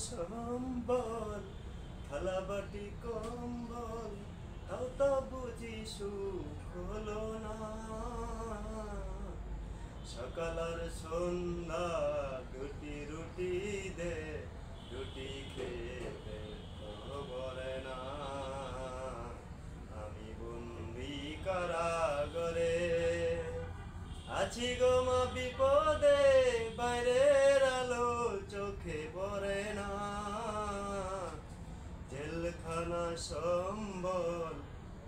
সম্বল থালাবাটি কম্বল তাও তো বুঝি সুখ হলো না। সকাল আর সন্ধ্যা দুটি রুটি দে, রুটি খেয়ে বলে না। আমি বন্দি কারাগারে আছি গো মা বিপদে, বাইরের আলো চোখে পড়ে না। জেলখানা সম্বল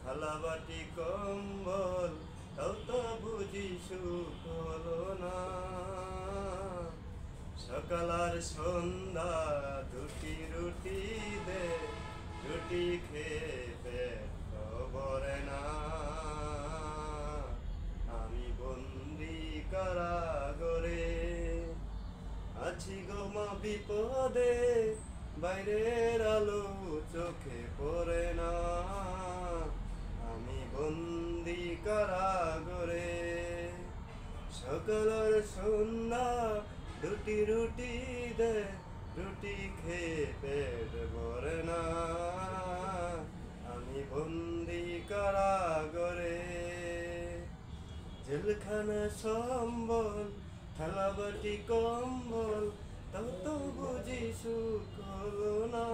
থালাবাটি কম্বল তাও তো বুঝি সুখ হলো না। সকাল আর সন্ধ্যা দুটি রুটি দে, রুটি খেয়ে পেট ভরে না। আমি বন্দি কারাগারে আছি গো মা বিপদে, বাইরের আলো চোখে পড়ে না। আমি বন্দি কারাগারে সকাল আর সন্ধ্যা দুটি রুটি দে, রুটি খেয়ে পেট ভরে না। আমি বন্দি কারাগারে জেলখানা সম্বল থালাবাটি কম্বল তাও তো বুঝি সুখ হলো না।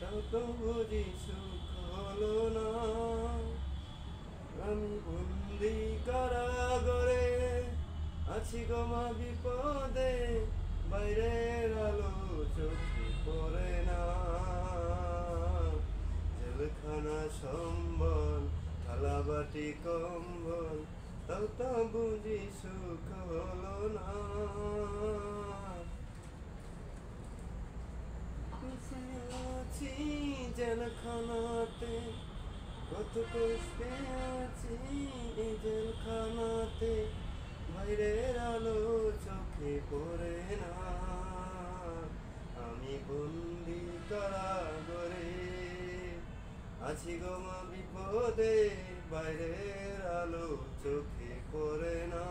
তাও তো বুঝি সুখ হলো না। আমি বন্দি কারাগারে আছি গো মা বিপদে, বাইরের আলো চোখে পড়ে না। জেলখানা সম্বল থালাবাটি কম্বল তাও তো বুঝি সুখ হলো না। আছি জেলখানাতে, কত কষ্টে আছি এই জেলখানাতে, বাইরের আলো চোখে পড়ে না। আমি বন্দি কারাগারে আছি গো মা বিপদে, বাইরের আলো চোখে পড়ে না।